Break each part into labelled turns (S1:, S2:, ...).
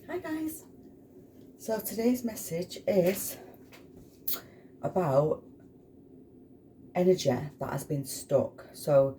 S1: Hi guys. So today's message is about energy that has been stuck. So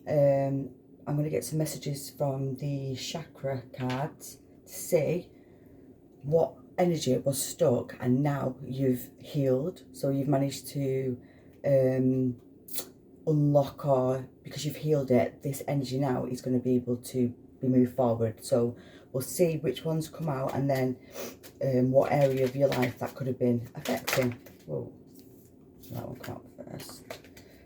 S1: I'm going to get some messages from the chakra cards to see what energy was stuck and now you've healed. So you've managed to unlock, or because you've healed it, this energy now is going to be able to be moved forward. So we'll see which ones come out and then what area of your life that could have been affecting. Whoa, that one come out first.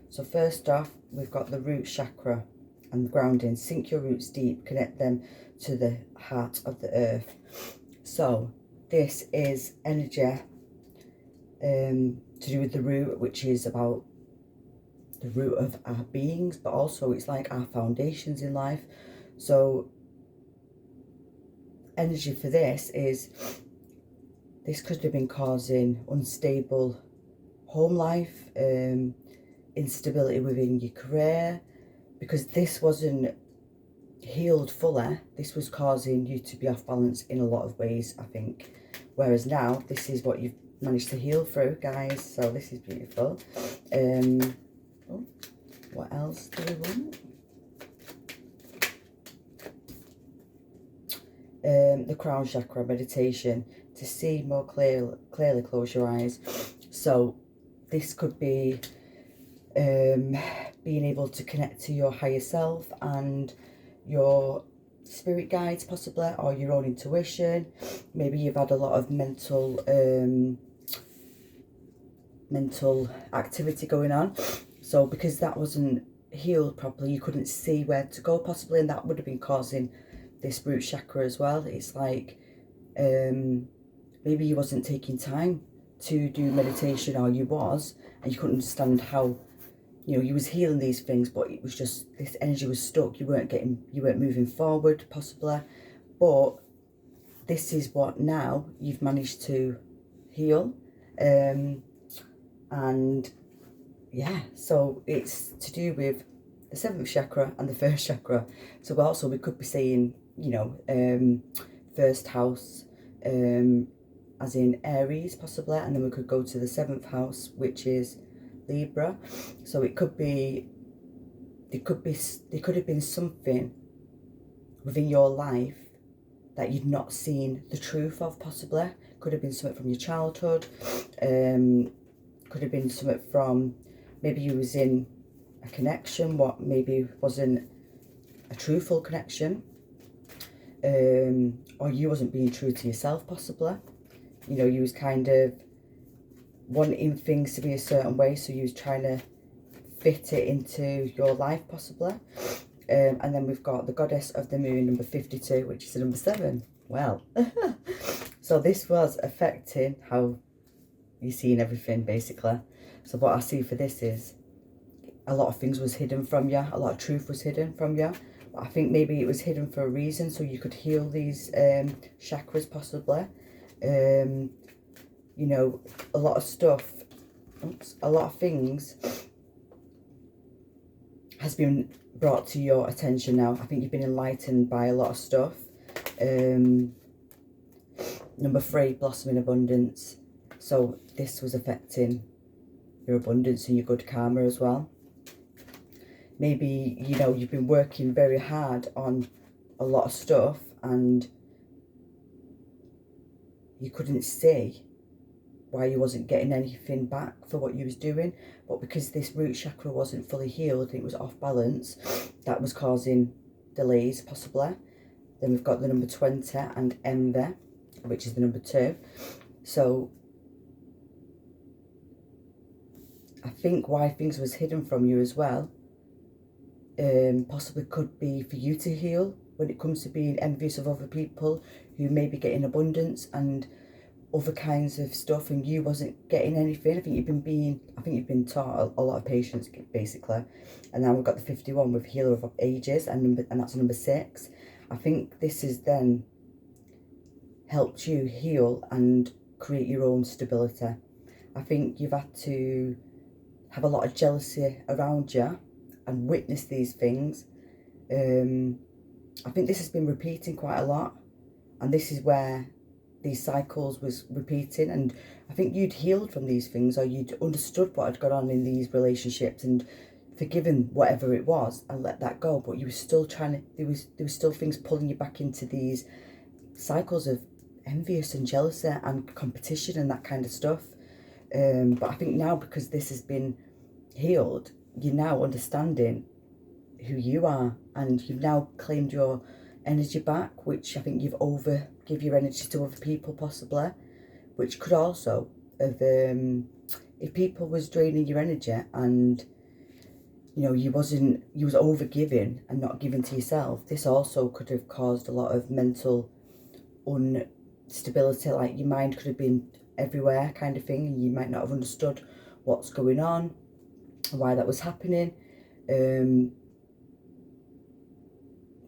S1: So first off, we've got the root chakra and grounding. Sink your roots deep, connect them to the heart of the earth. So this is energy to do with the root, which is about the root of our beings, but also it's like our foundations in life. So energy for this could have been causing unstable home life, instability within your career, because this wasn't healed fully. This was causing you to be off balance in a lot of ways, I think. Whereas now, this is what you've managed to heal through, guys. So this is beautiful. What else do we want? The crown chakra meditation to see more clearly. Close your eyes. So this could be being able to connect to your higher self and your spirit guides, possibly, or your own intuition. Maybe you've had a lot of mental activity going on. So because that wasn't healed properly, you couldn't see where to go, possibly, and that would have been causing this root chakra as well. It's like maybe you wasn't taking time to do meditation, or you was, and you couldn't understand how, you know, you was healing these things, but it was just this energy was stuck. You weren't moving forward, possibly. But this is what now you've managed to heal. And yeah, so it's to do with the 7th chakra and the 1st chakra. So also we could be saying, you know, first house, as in Aries, possibly, and then we could go to the 7th house, which is Libra. So it could be, there could have been something within your life that you've not seen the truth of, possibly. Could have been something from your childhood. Could have been something from, maybe you was in a connection what maybe wasn't a truthful connection, or you wasn't being true to yourself, possibly. You know, you was kind of wanting things to be a certain way, so you was trying to fit it into your life, possibly. And then we've got the goddess of the moon, number 52, which is the number 7. Well, so this was affecting how you're seeing everything, basically. So what I see for this is a lot of things was hidden from you, a lot of truth was hidden from you. But I think maybe it was hidden for a reason, so you could heal these chakras, possibly. You know, a lot of stuff, a lot of things has been brought to your attention now. I think you've been enlightened by a lot of stuff. Number 3, blossoming abundance. So this was affecting your abundance and your good karma as well. Maybe, you know, you've been working very hard on a lot of stuff and you couldn't see why you wasn't getting anything back for what you was doing. But because this root chakra wasn't fully healed and it was off balance, that was causing delays, possibly. Then we've got the number 20 and envy, which is the number 2. So I think why things was hidden from you as well, possibly could be for you to heal when it comes to being envious of other people who may be getting abundance and other kinds of stuff, and you wasn't getting anything. I think you've been taught a lot of patience, basically. And now we've got the 51 with healer of ages, and that's number 6. I think this has then helped you heal and create your own stability. I think you've had to have a lot of jealousy around you and witness these things. I think this has been repeating quite a lot, And this is where these cycles was repeating, and I think you'd healed from these things, or you'd understood what had gone on in these relationships and forgiven whatever it was and let that go. But you were still trying to, there was still things pulling you back into these cycles of envious and jealousy and competition and that kind of stuff. But I think now, because this has been healed, you're now understanding who you are, and you've now claimed your energy back, which I think you've give your energy to other people possibly, which could also have, if people was draining your energy and you was over giving and not giving to yourself, this also could have caused a lot of mental instability, like your mind could have been everywhere kind of thing, and you might not have understood what's going on, why that was happening.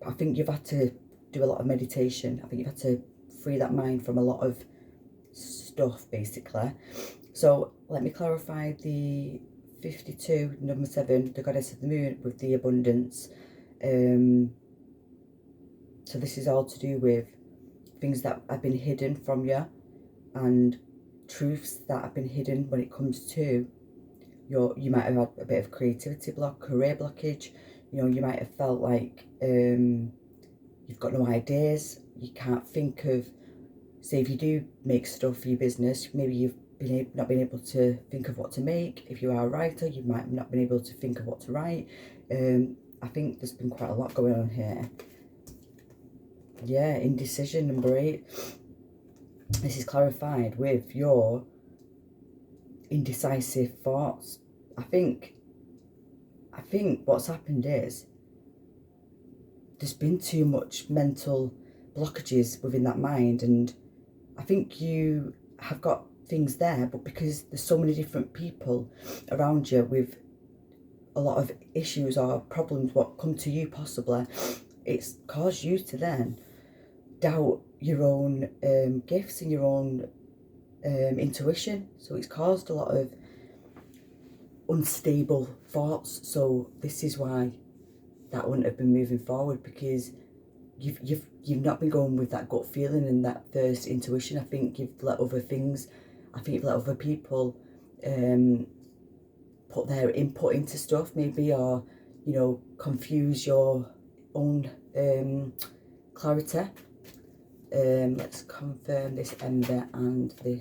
S1: I think you've had to do a lot of meditation. I think you've had to free that mind from a lot of stuff, basically. So let me clarify the 52, number 7, the goddess of the moon, with the abundance. So this is all to do with things that have been hidden from you, and truths that have been hidden when it comes to you might have had a bit of creativity block, career blockage. You might have felt like you've got no ideas, you can't think of, say if you do make stuff for your business, maybe you've not been able to think of what to make. If you are a writer, you might have not been able to think of what to write. I think there's been quite a lot going on here. Yeah, indecision, number 8. This is clarified with your indecisive thoughts. I think what's happened is there's been too much mental blockages within that mind, and I think you have got things there, but because there's so many different people around you with a lot of issues or problems what come to you possibly, it's caused you to then doubt your own gifts and your own intuition. So it's caused a lot of unstable thoughts. So this is why that wouldn't have been moving forward, because you've not been going with that gut feeling and that first intuition. I think you've let other things, I think you've let other people put their input into stuff maybe, or confuse your own clarity. Let's confirm this Ember and the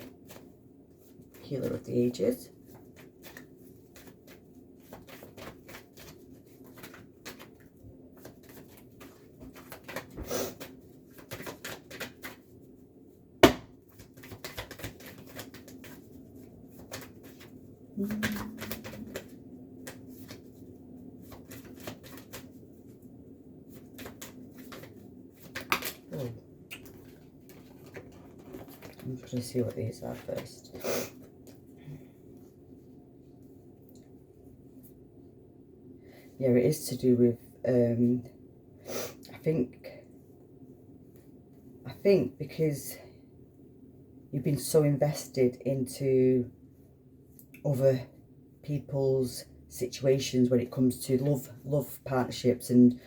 S1: Healer of the Ages. I'm just going to see what these are first. Yeah, it is to do with, I think because you've been so invested into other people's situations when it comes to love partnerships and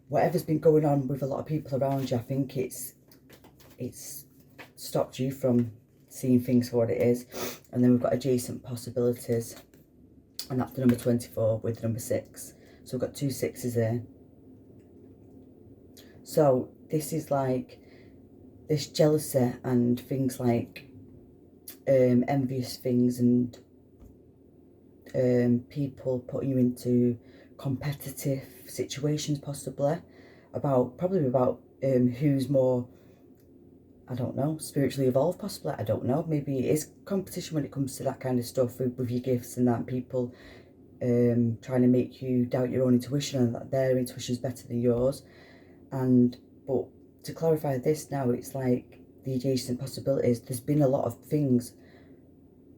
S1: whatever's been going on with a lot of people around you, I think it's stopped you from seeing things for what it is. And then we've got adjacent possibilities, and that's the number 24 with the number 6. So we've got 2 6s there. So this is like this jealousy and things like envious things, and people putting you into competitive situations possibly, probably about who's more, I don't know, spiritually evolved possibly, I don't know. Maybe it is competition when it comes to that kind of stuff with your gifts and that, people trying to make you doubt your own intuition and that their intuition is better than yours. But to clarify this now, it's like the adjacent possibilities, there's been a lot of things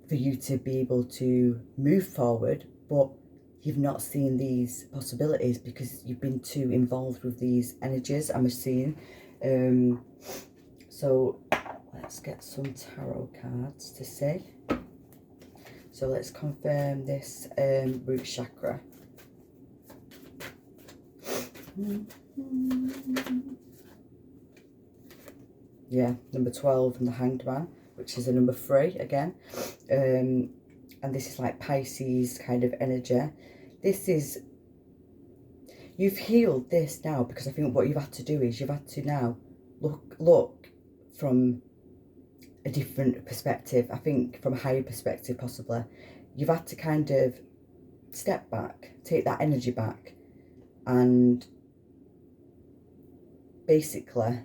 S1: for you to be able to move forward, but you've not seen these possibilities because you've been too involved with these energies, I'm seeing. So let's get some tarot cards to see. So let's confirm this root chakra. Yeah, number 12 and the Hanged Man, which is a number 3 again. And this is like Pisces kind of energy. This is, you've healed this now, because I think what you've had to do is you've had to now look from a different perspective. I think from a higher perspective, possibly. You've had to kind of step back, take that energy back, and basically, I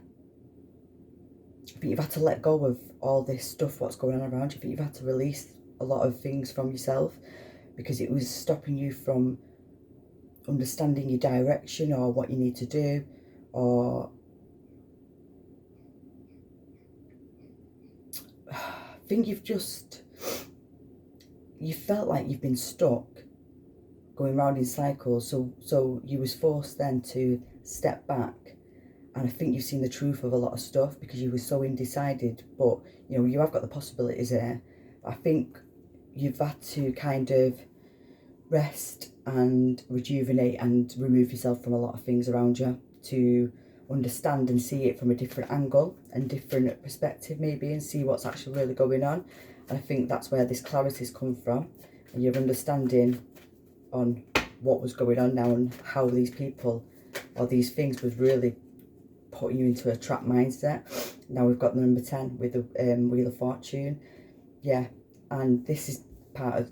S1: think you've had to let go of all this stuff, what's going on around you. I think you've had to release a lot of things from yourself, because it was stopping you from understanding your direction or what you need to do, or I think you felt like you've been stuck going round in cycles, so you was forced then to step back. And I think you've seen the truth of a lot of stuff, because you were so undecided. But you know, you have got the possibilities there. I think you've had to kind of rest and rejuvenate and remove yourself from a lot of things around you, to understand and see it from a different angle and different perspective maybe, and see what's actually really going on. And I think that's where this clarity's come from, and your understanding on what was going on now, and how these people or these things was really putting you into a trap mindset. Now we've got the number 10 with the Wheel of Fortune. Yeah, and this is part of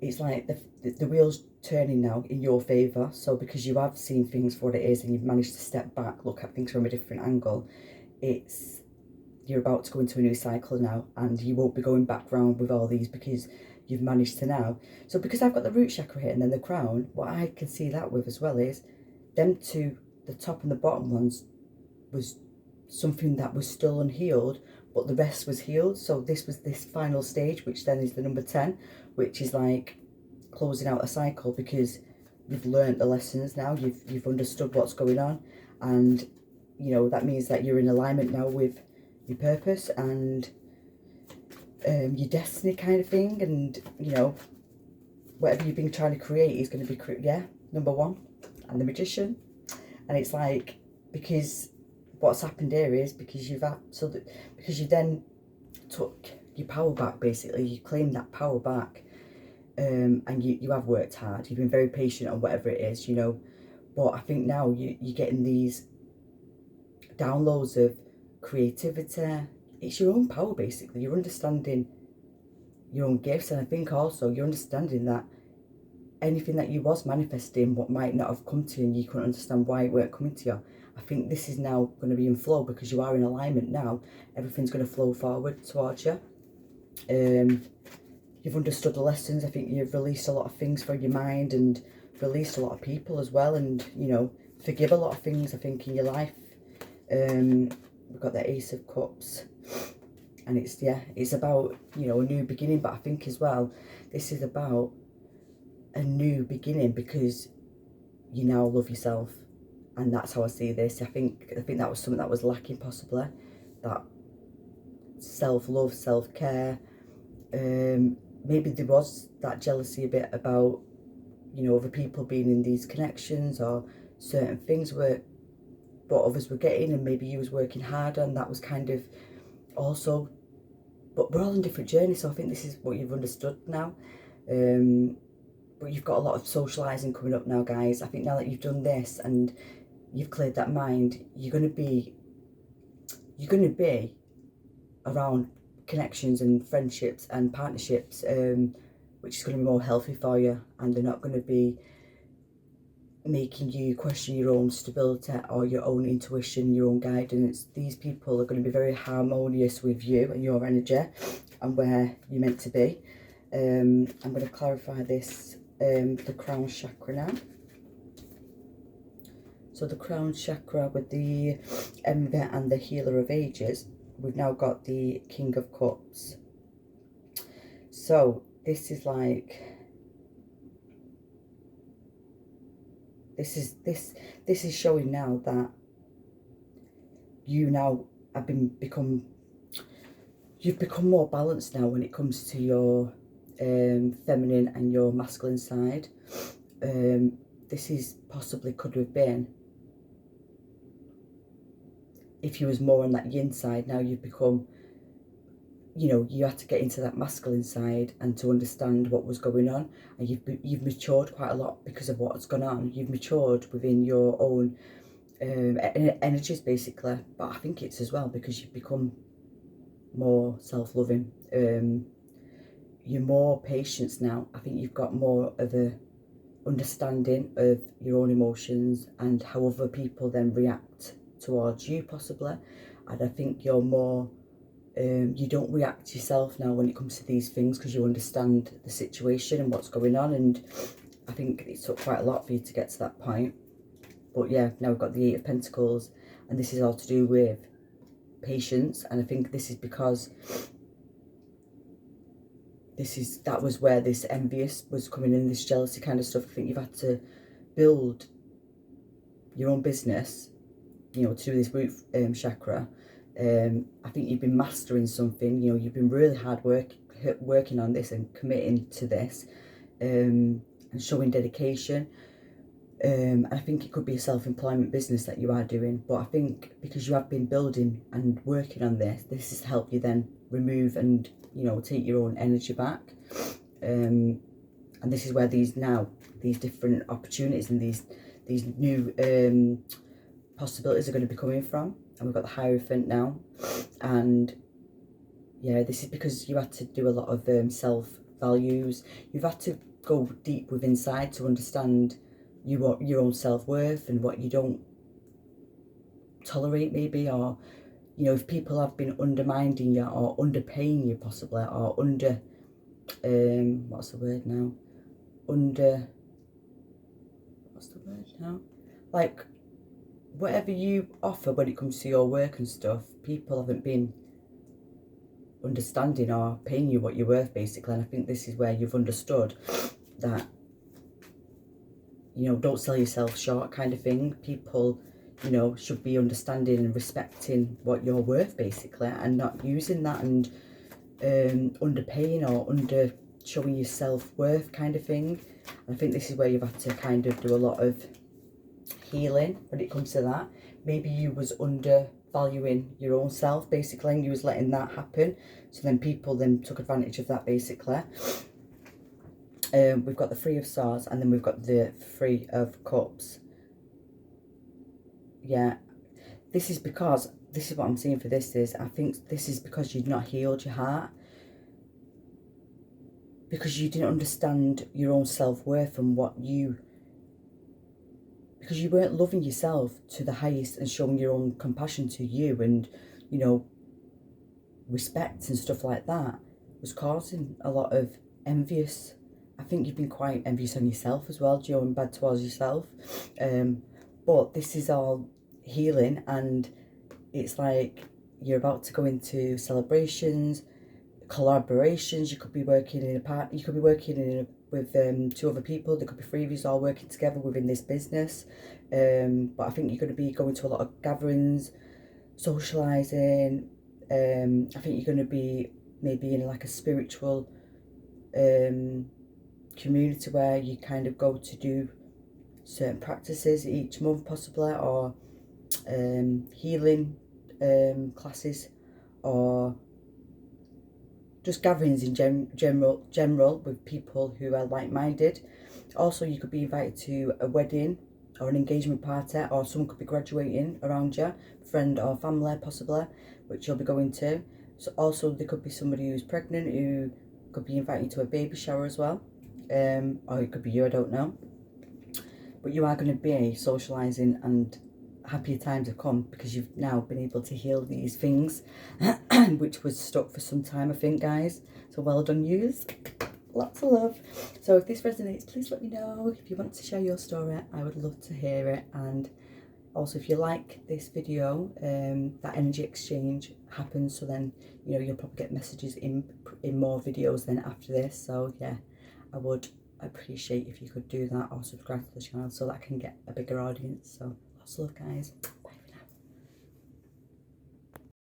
S1: it's like the wheel's turning now in your favour. So because you have seen things for what it is, and you've managed to step back, look at things from a different angle, you're about to go into a new cycle now, and you won't be going back round with all these, because you've managed to now. So because I've got the root chakra here and then the crown, what I can see that with as well is them two, the top and the bottom ones, was something that was still unhealed, but the rest was healed. So this was this final stage, which then is the number 10, which is like closing out a cycle, because you've learned the lessons now, you've understood what's going on, and you know that means that you're in alignment now with your purpose and your destiny kind of thing. And you know, whatever you've been trying to create is going to be number 1, and the Magician. And it's like, because what's happened here is because because you then took your power back, basically you claimed that power back, and you have worked hard, you've been very patient on whatever it is, you know. But I think now you're getting these downloads of creativity. It's your own power, basically. You're understanding your own gifts, and I think also you're understanding that anything that you was manifesting, what might not have come to you and you couldn't understand why it weren't coming to you, I think this is now going to be in flow, because you are in alignment now. Everything's going to flow forward towards you. You've understood the lessons. I think you've released a lot of things from your mind, and released a lot of people as well, and you know, forgive a lot of things, I think, in your life. We've got the Ace of Cups, and it's about, you know, a new beginning. But I think as well, this is about a new beginning, because you now love yourself, and that's how I see this. I think that was something that was lacking, possibly, that self-love, self-care. Maybe there was that jealousy a bit about, you know, other people being in these connections, or certain things were what others were getting, and maybe you was working harder, and that was kind of also, but we're all on different journeys. So I think this is what you've understood now. But you've got a lot of socialising coming up now, guys. I think now that you've done this and you've cleared that mind, you're going to be around connections and friendships and partnerships, which is going to be more healthy for you, and they're not going to be making you question your own stability or your own intuition, your own guidance. These people are going to be very harmonious with you and your energy and where you're meant to be. I'm going to clarify this, the crown chakra now. So the crown chakra with the Envy and the Healer of Ages, we've now got the King of Cups. So this is like, this is showing now that you now have you've become more balanced now when it comes to your feminine and your masculine side. This is possibly could have been if you was more on that yin side, now you've become, you know, you had to get into that masculine side and to understand what was going on, and you've matured quite a lot because of what's gone on. You've matured within your own energies basically, but I think it's as well because you've become more self-loving. You're more patient now. I think you've got more of a understanding of your own emotions and how other people then react towards you possibly, and I think you're more you don't react yourself now when it comes to these things because you understand the situation and what's going on, and I think it took quite a lot for you to get to that point. But yeah, now we've got the Eight of Pentacles, and this is all to do with patience, and I think this is because that was where this envious was coming in, this jealousy kind of stuff. I think you've had to build your own business, you know, to do this root chakra. I think you've been mastering something, you know, you've been really working on this and committing to this, and showing dedication. I think it could be a self-employment business that you are doing, but I think because you have been building and working on this has helped you then remove and, you know, take your own energy back. And this is where these different opportunities and these new possibilities are going to be coming from. And we've got the Hierophant now, and yeah, this is because you had to do a lot of self-values. You've had to go deep within inside to understand your own self-worth and what you don't tolerate maybe, or, you know, if people have been undermining you or underpaying you possibly, or under what's the word now, like whatever you offer when it comes to your work and stuff, people haven't been understanding or paying you what you're worth basically. And I think this is where you've understood that, you know, don't sell yourself short kind of thing. People, you know, should be understanding and respecting what you're worth basically, and not using that and underpaying or under showing your self-worth kind of thing. And I think this is where you've had to kind of do a lot of healing when it comes to that. Maybe you was undervaluing your own self basically, and you was letting that happen, so then people then took advantage of that basically. We've got the Three of Swords, and then we've got the Three of Cups. Yeah, this is because, this is what I'm seeing for this is, I think this is because you've not healed your heart, because you didn't understand your own self-worth and because you weren't loving yourself to the highest and showing your own compassion to you and, you know, respect and stuff like that, was causing a lot of envious. I think you've been quite envious on yourself as well, Joe, and bad towards yourself. But this is all healing, and it's like you're about to go into celebrations, collaborations. You could be working in a part. You could be working with two other people. There could be three of you all working together within this business. But I think you're going to be going to a lot of gatherings, socialising. I think you're going to be maybe in like a spiritual community where you kind of go to do certain practices each month possibly, or healing classes, or just gatherings in general with people who are like-minded. Also, you could be invited to a wedding or an engagement party, or someone could be graduating around you, friend or family possibly, which you'll be going to. So also there could be somebody who's pregnant who could be invited to a baby shower as well, or it could be you, I don't know. But you are going to be socialising, and happier times have come because you've now been able to heal these things which was stuck for some time, I think, guys. So well done, yous. Lots of love. So if this resonates, please let me know. If you want to share your story, I would love to hear it. And also, if you like this video, that energy exchange happens, so then, you know, you'll probably get messages in more videos then after this. So yeah, I would appreciate if you could do that, or subscribe to the channel so that I can get a bigger audience. So lots of love, guys.